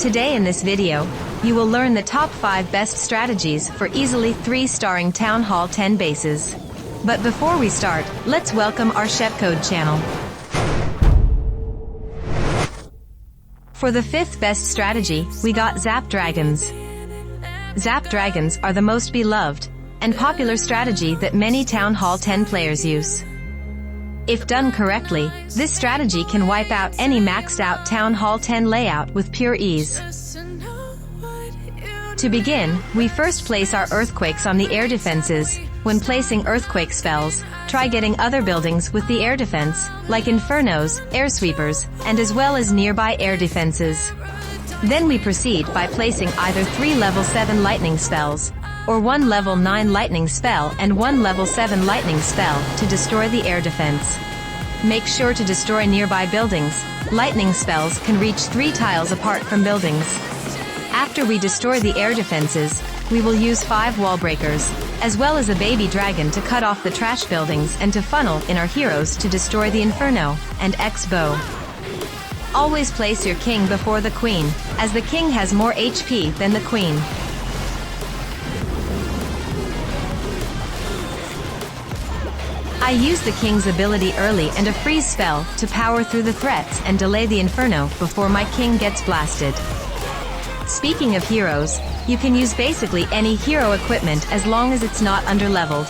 Today in this video, you will learn the top 5 best strategies for easily 3-starring Town Hall 10 bases. But before we start, let's welcome our Shepcode channel. For the 5th best strategy, we got Zap Dragons. Zap Dragons are the most beloved and popular strategy that many Town Hall 10 players use. If done correctly, this strategy can wipe out any maxed out Town Hall 10 layout with pure ease. To begin, we first place our earthquakes on the air defenses. When placing earthquake spells, try getting other buildings with the air defense, like infernos, air sweepers, and as well as nearby air defenses. Then we proceed by placing either 3 level 7 lightning spells, or 1 level 9 lightning spell and 1 level 7 lightning spell to destroy the air defense. Make sure to destroy nearby buildings. Lightning spells can reach 3 tiles apart from buildings. After we destroy the air defenses, we will use 5 wall breakers, as well as a baby dragon to cut off the trash buildings and to funnel in our heroes to destroy the inferno and X-bow. Always place your king before the queen, as the king has more HP than the queen. I use the king's ability early and a freeze spell to power through the threats and delay the inferno before my king gets blasted. Speaking of heroes, you can use basically any hero equipment as long as it's not underleveled.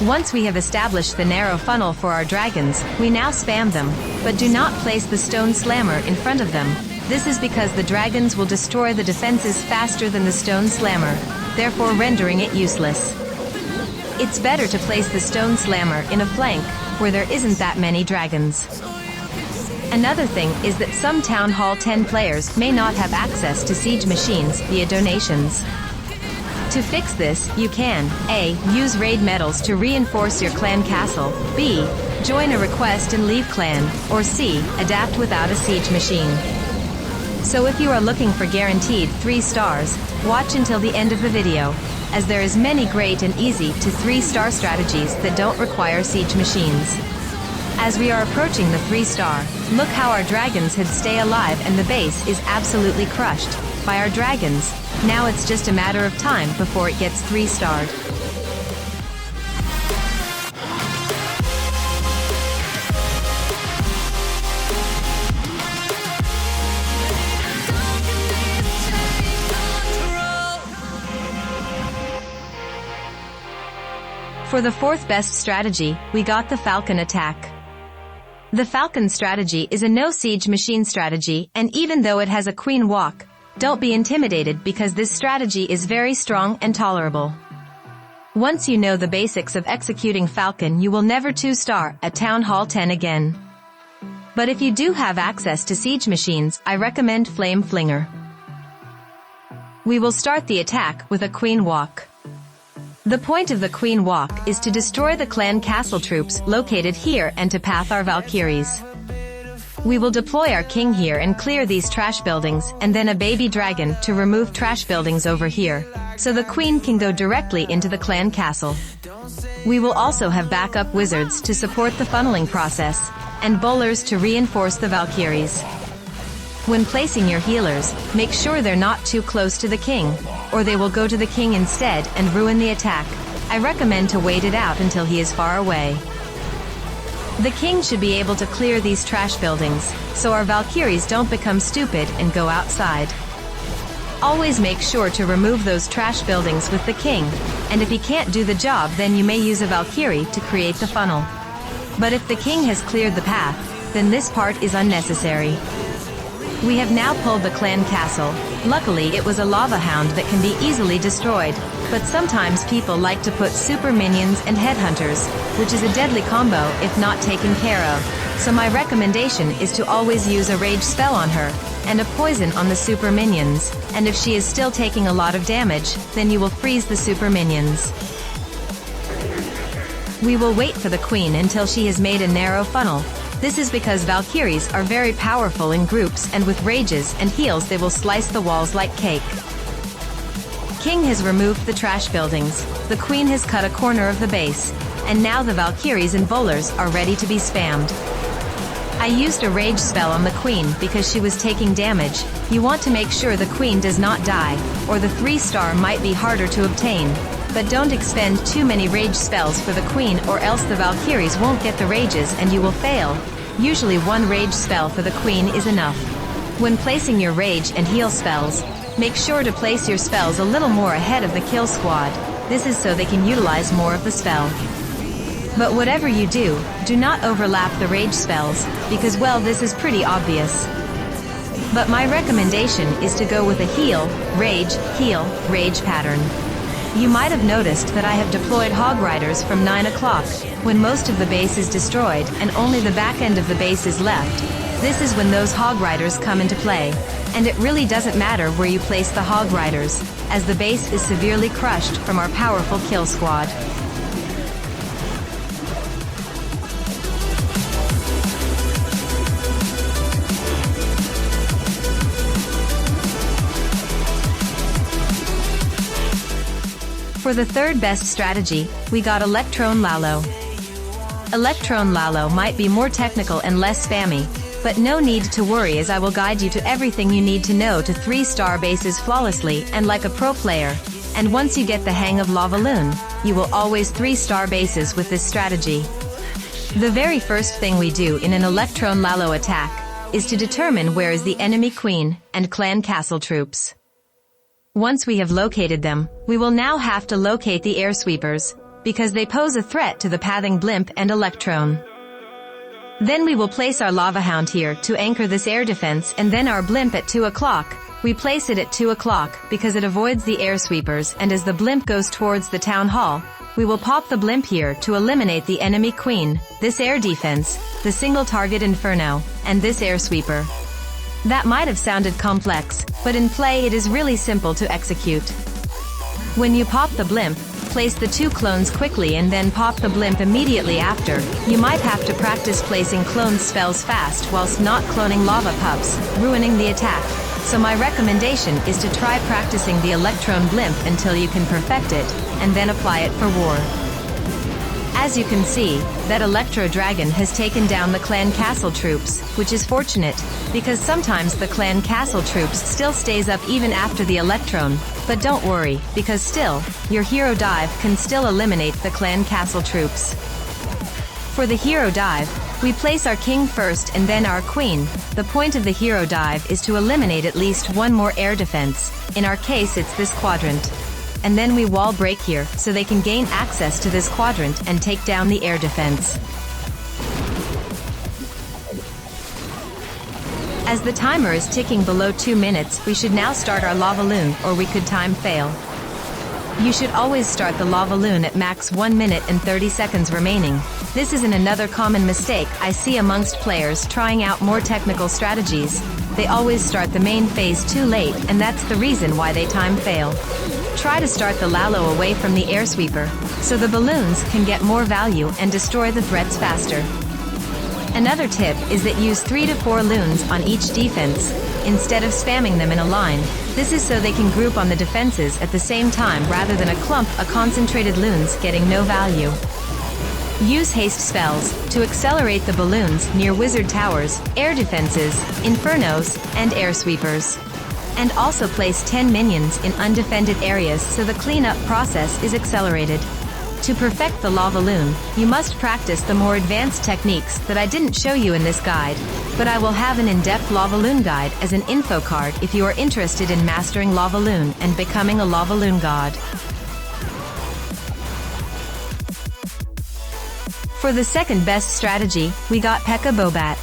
Once we have established the narrow funnel for our dragons, we now spam them, but do not place the stone slammer in front of them. This is because the dragons will destroy the defenses faster than the stone slammer, therefore rendering it useless. It's better to place the stone slammer in a flank, where there isn't that many dragons. Another thing is that some Town Hall 10 players may not have access to siege machines via donations. To fix this, you can A. Use raid medals to reinforce your clan castle, B. Join a request and leave clan, or C. Adapt without a siege machine. So if you are looking for guaranteed 3 stars, watch until the end of the video, as there is many great and easy to 3-star strategies that don't require siege machines. As we are approaching the 3-star, look how our dragons had stay alive and the base is absolutely crushed by our dragons. Now it's just a matter of time before it gets 3-starred. For the 4th best strategy, we got the Falcon attack. The Falcon strategy is a no-siege machine strategy, and even though it has a queen walk, don't be intimidated because this strategy is very strong and tolerable. Once you know the basics of executing Falcon, you will never 2-star at Town Hall 10 again. But if you do have access to siege machines, I recommend Flame Flinger. We will start the attack with a queen walk. The point of the queen walk is to destroy the clan castle troops located here and to path our Valkyries. We will deploy our king here and clear these trash buildings, and then a baby dragon to remove trash buildings over here, so the queen can go directly into the clan castle. We will also have backup wizards to support the funneling process, and bowlers to reinforce the Valkyries. When placing your healers, make sure they're not too close to the king, or they will go to the king instead and ruin the attack. I recommend to wait it out until he is far away. The king should be able to clear these trash buildings, so our Valkyries don't become stupid and go outside. Always make sure to remove those trash buildings with the king, and if he can't do the job, then you may use a Valkyrie to create the funnel. But if the king has cleared the path, then this part is unnecessary. We have now pulled the clan castle. Luckily it was a lava hound that can be easily destroyed, but sometimes people like to put super minions and headhunters, which is a deadly combo if not taken care of. So my recommendation is to always use a rage spell on her, and a poison on the super minions, and if she is still taking a lot of damage, then you will freeze the super minions. We will wait for the queen until she has made a narrow funnel. This is because Valkyries are very powerful in groups, and with rages and heals they will slice the walls like cake. King has removed the trash buildings, the queen has cut a corner of the base, and now the Valkyries and bowlers are ready to be spammed. I used a rage spell on the queen because she was taking damage. You want to make sure the queen does not die, or the 3-star might be harder to obtain. But don't expend too many rage spells for the queen, or else the Valkyries won't get the rages and you will fail. Usually 1 rage spell for the queen is enough. When placing your rage and heal spells, make sure to place your spells a little more ahead of the kill squad. This is so they can utilize more of the spell. But whatever you do, do not overlap the rage spells, because well, this is pretty obvious. But my recommendation is to go with a heal, rage pattern. You might have noticed that I have deployed Hog Riders from 9 o'clock, when most of the base is destroyed and only the back end of the base is left. This is when those Hog Riders come into play. And it really doesn't matter where you place the Hog Riders, as the base is severely crushed from our powerful kill squad. For the third best strategy, we got Electrone Lalo. Electrone Lalo might be more technical and less spammy, but no need to worry, as I will guide you to everything you need to know to 3-star bases flawlessly and like a pro player. And once you get the hang of LavaLoon, you will always 3-star bases with this strategy. The very first thing we do in an Electrone Lalo attack is to determine where is the enemy queen and clan castle troops. Once we have located them, we will now have to locate the air sweepers, because they pose a threat to the pathing blimp and Electrone. Then we will place our lava hound here to anchor this air defense, and then our blimp at 2 o'clock. We place it at 2 o'clock because it avoids the air sweepers, and as the blimp goes towards the town hall, we will pop the blimp here to eliminate the enemy queen, this air defense, the single target inferno, and this air sweeper. That might have sounded complex, but in play it is really simple to execute. When you pop the blimp, place the 2 clones quickly and then pop the blimp immediately after. You might have to practice placing clone spells fast whilst not cloning lava pups, ruining the attack. So my recommendation is to try practicing the Electrone blimp until you can perfect it, and then apply it for war. As you can see, that Electro Dragon has taken down the clan castle troops, which is fortunate, because sometimes the clan castle troops still stays up even after the Electron, but don't worry, because still, your hero dive can still eliminate the clan castle troops. For the hero dive, we place our king first and then our queen. The point of the hero dive is to eliminate at least 1 more air defense, in our case it's this quadrant. And then we wall break here, so they can gain access to this quadrant and take down the air defense. As the timer is ticking below 2 minutes, we should now start our LavaLoon, or we could time fail. You should always start the LavaLoon at max 1 minute and 30 seconds remaining. This is another common mistake I see amongst players trying out more technical strategies. They always start the main phase too late, and that's the reason why they time fail. Try to start the Lalo away from the air sweeper, so the balloons can get more value and destroy the threats faster. Another tip is that use 3 to 4 loons on each defense, instead of spamming them in a line. This is so they can group on the defenses at the same time rather than a clump of concentrated loons getting no value. Use haste spells to accelerate the balloons near wizard towers, air defenses, infernos, and air sweepers. And also place 10 minions in undefended areas so the cleanup process is accelerated. To perfect the LavaLoon, you must practice the more advanced techniques that I didn't show you in this guide, but I will have an in-depth LavaLoon guide as an info card if you are interested in mastering LavaLoon and becoming a LavaLoon god. For the second best strategy, we got Pekka BoBat.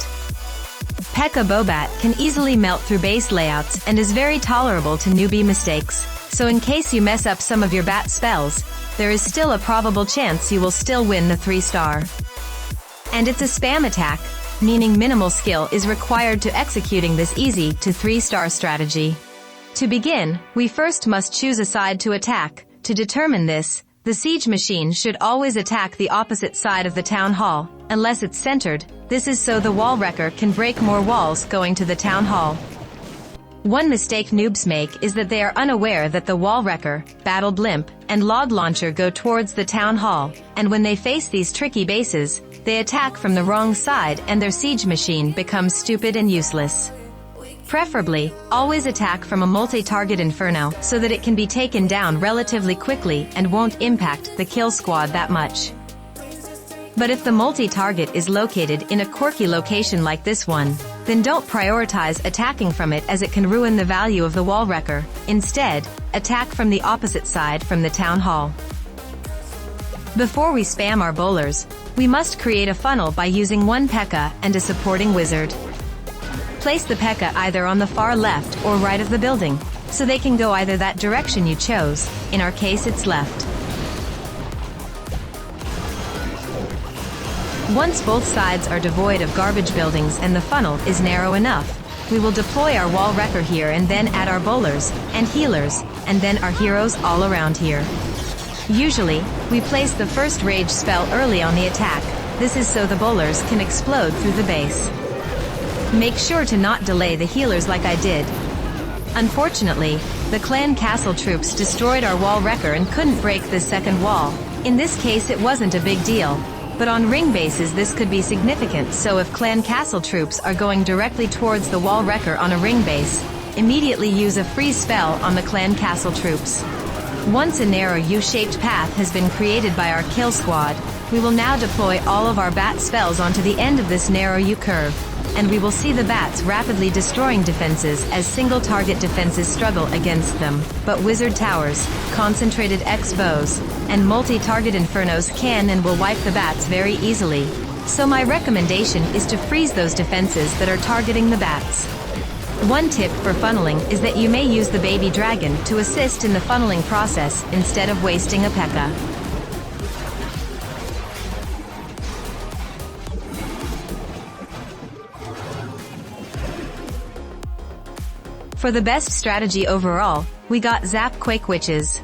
Pekka BoBat can easily melt through base layouts and is very tolerable to newbie mistakes, so in case you mess up some of your bat spells, there is still a probable chance you will still win the 3-star. And it's a spam attack, meaning minimal skill is required to executing this easy to 3-star strategy. To begin, we first must choose a side to attack. To determine this, the siege machine should always attack the opposite side of the town hall, unless it's centered. This is so the wall wrecker can break more walls going to the town hall. One mistake noobs make is that they are unaware that the wall wrecker, battle blimp, and log launcher go towards the town hall, and when they face these tricky bases, they attack from the wrong side and their siege machine becomes stupid and useless. Preferably, always attack from a multi-target inferno so that it can be taken down relatively quickly and won't impact the kill squad that much. But if the multi-target is located in a quirky location like this one, then don't prioritize attacking from it as it can ruin the value of the wall wrecker. Instead, attack from the opposite side from the town hall. Before we spam our bowlers, we must create a funnel by using one Pekka and a supporting wizard. Place the Pekka either on the far left or right of the building, so they can go either that direction you chose, in our case it's left. Once both sides are devoid of garbage buildings and the funnel is narrow enough, we will deploy our wall wrecker here and then add our bowlers, and healers, and then our heroes all around here. Usually, we place the first rage spell early on the attack. This is so the bowlers can explode through the base. Make sure to not delay the healers like I did. Unfortunately, the clan castle troops destroyed our wall wrecker and couldn't break this second wall. In this case it wasn't a big deal, but on ring bases this could be significant, so if clan castle troops are going directly towards the wall wrecker on a ring base, immediately use a freeze spell on the clan castle troops. Once a narrow U-shaped path has been created by our kill squad, we will now deploy all of our bat spells onto the end of this narrow U-curve, and we will see the bats rapidly destroying defenses as single target defenses struggle against them. But wizard towers, concentrated X bows, and multi-target infernos can and will wipe the bats very easily. So my recommendation is to freeze those defenses that are targeting the bats. One tip for funneling is that you may use the baby dragon to assist in the funneling process instead of wasting a Pekka. For the best strategy overall, we got ZapQuake witches.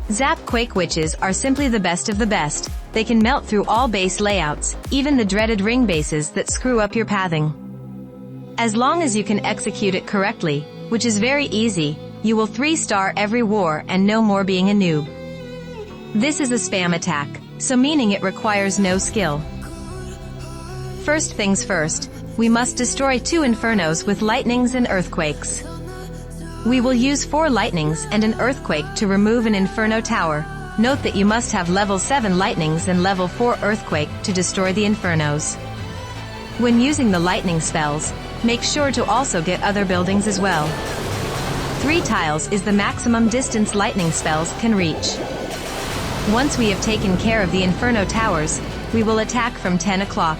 ZapQuake witches are simply the best of the best. They can melt through all base layouts, even the dreaded ring bases that screw up your pathing. As long as you can execute it correctly, which is very easy, you will 3-star every war and no more being a noob. This is a spam attack, so meaning it requires no skill. First things first, we must destroy 2 infernos with lightnings and earthquakes. We will use 4 lightnings and an earthquake to remove an inferno tower. Note that you must have level 7 lightnings and level 4 earthquake to destroy the infernos. When using the lightning spells, make sure to also get other buildings as well. 3 tiles is the maximum distance lightning spells can reach. Once we have taken care of the inferno towers, we will attack from 10 o'clock.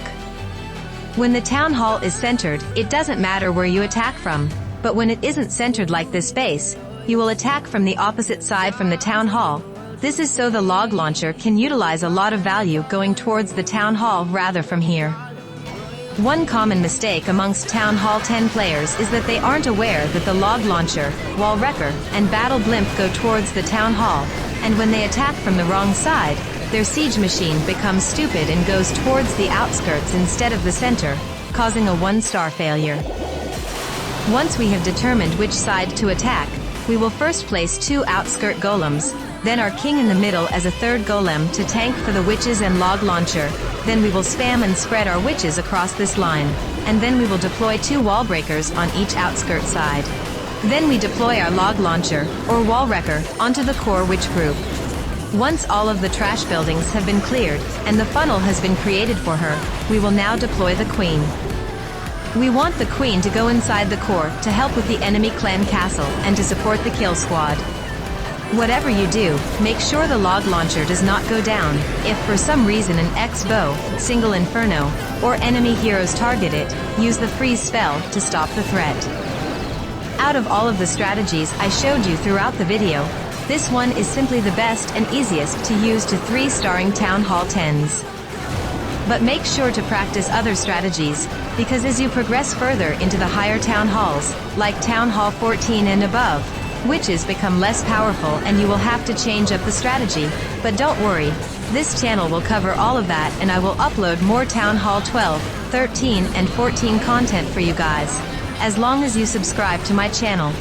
When the town hall is centered, it doesn't matter where you attack from, but when it isn't centered like this base, you will attack from the opposite side from the town hall. This is so the log launcher can utilize a lot of value going towards the town hall rather from here. One common mistake amongst Town Hall 10 players is that they aren't aware that the log launcher, wall wrecker, and battle blimp go towards the town hall, and when they attack from the wrong side, their siege machine becomes stupid and goes towards the outskirts instead of the center, causing a 1-star failure. Once we have determined which side to attack, we will first place 2 outskirt golems, then our king in the middle as a 3rd golem to tank for the witches and log launcher. Then we will spam and spread our witches across this line, and then we will deploy 2 wall breakers on each outskirt side. Then we deploy our log launcher, or wall wrecker, onto the core witch group. Once all of the trash buildings have been cleared, and the funnel has been created for her, we will now deploy the queen. We want the queen to go inside the core to help with the enemy clan castle and to support the kill squad. Whatever you do, make sure the log launcher does not go down. If for some reason an X-bow, single inferno, or enemy heroes target it, use the freeze spell to stop the threat. Out of all of the strategies I showed you throughout the video, this one is simply the best and easiest to use to 3-starring Town Hall 10s. But make sure to practice other strategies, because as you progress further into the higher town halls, like Town Hall 14 and above, witches become less powerful and you will have to change up the strategy. But don't worry, this channel will cover all of that, and I will upload more Town Hall 12, 13 and 14 content for you guys, as long as you subscribe to my channel.